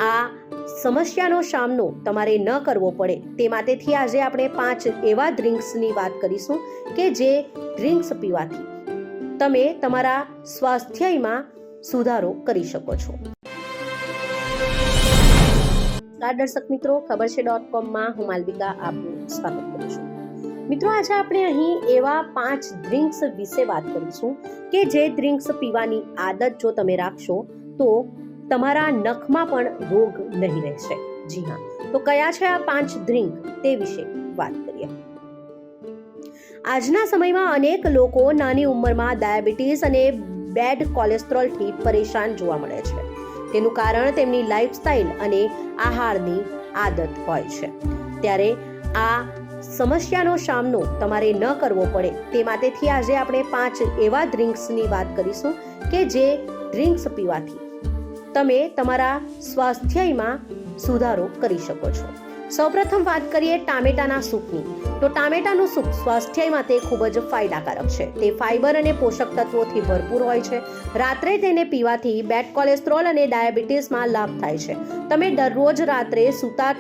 આ સમસ્યાનો સામનો તમારે ન કરવો પડે તે માટેથી આજે આપણે 5 એવા ડ્રિંક્સની વાત કરીશું કે જે ડ્રિંક્સ પીવાથી તમે તમારા સ્વાસ્થ્યમાં સુધારો કરી શકો છો। દર્શક મિત્રો, ખબર છે .com હું માલવિકા આપનું સ્વાગત કરું છું। મિત્રો, આજે આપણે અહીં એવા 5 ડ્રિંક્સ વિશે વાત કરીશું કે જે ડ્રિંક્સ પીવાની આદત જો તમે રાખશો તો તમારા નખમાં પણ રોગ નહીં રહેશે। જી હા, તો કયા છે આ 5 ડ્રિંક તે વિશે વાત કરીએ। આજના સમયમાં અનેક લોકો નાની ઉંમરમાં ડાયાબિટીસ અને બેડ કોલેસ્ટ્રોલથી પરેશાન જોવા મળે છે। તેનું કારણ તેમની લાઈફસ્ટાઈલ અને આહારની આદત હોય છે। ત્યારે આ સમસ્યાનો સામનો તમારે ન કરવો પડે તે માટેથી આજે આપણે 5 એવા ડ્રિંક્સની વાત કરીશું કે જે ડ્રિંક્સ પીવાથી તમે તમારા સ્વાસ્થ્યમાં સુધારો કરી શકો છો। સૌપ્રથમ વાત કરીએ ટામેટાના સૂપની, તો ટામેટાનું સૂપ સ્વાસ્થ્ય માટે ખૂબ જ ફાયદાકારક છે। તે ફાઇબર અને પોષક તત્વોથી ભરપૂર હોય છે। રાત્રે તેને પીવાથી બેડ કોલેસ્ટ્રોલ અને ડાયાબિટીસમાં લાભ થાય છે। તમે દરરોજ રાત્રે સૂતા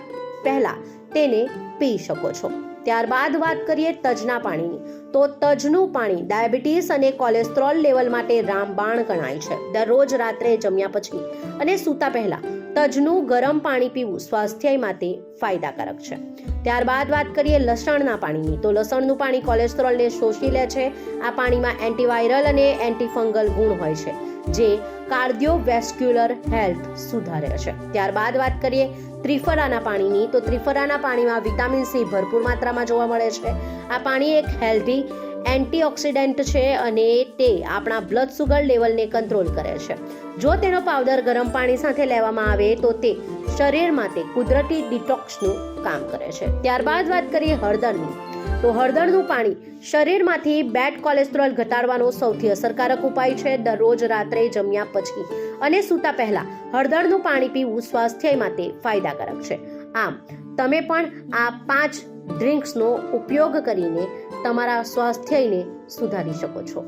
પહેલા તેને પી શકો છો। ત્યારબાદ વાત કરીએ તજના પાણીની, તો તજનું પાણી ડાયાબિટીસ અને કોલેસ્ટ્રોલ લેવલ માટે રામબાણ ગણાય છે। દરરોજ રાત્રે જમ્યા પછી અને સૂતા પહેલા તજનું ગરમ પાણી પીવું સ્વાસ્થ્ય માટે ફાયદાકારક છે। ત્યારબાદ વાત કરીએ લસણના પાણીની, તો લસણનું પાણી કોલેસ્ટ્રોલને શોષી લે છે। આ પાણીમાં એન્ટીવાયરલ અને એન્ટીફંગલ ગુણ હોય છે જે કાર્ડિયોવેસ્ક્યુલર હેલ્થ સુધારે છે। ત્યારબાદ વાત કરીએ ત્રિફળાના પાણીની, તો ત્રિફળાના પાણીમાં વિટામિન સી ભરપૂર માત્રામાં જોવા મળે છે। આ પાણી એક હેલ્ધી એન્ટીઓક્સિડન્ટ છે અને તે આપણા બ્લડ સુગર લેવલને કંટ્રોલ કરે છે। જો તેનો પાવડર ગરમ પાણી સાથે લેવામાં આવે તો તે શરીર માટે કુદરતી ડિટોક્સનું કામ કરે છે। ત્યારબાદ વાત કરીએ હળદરની, તો હળદરનું પાણી શરીરમાંથી બેડ કોલેસ્ટ્રોલ ઘટાડવાનો સૌથી અસરકારક ઉપાય છે। દરરોજ રાત્રે જમ્યા પછી અને સૂતા પહેલા હળદરનું પાણી પીવું સ્વાસ્થ્ય માટે ફાયદાકારક છે। આમ તમે પણ આ 5 ડ્રિંક્સનો ઉપયોગ કરીને તમારા સ્વાસ્થ્યને સુધારી શકો છો।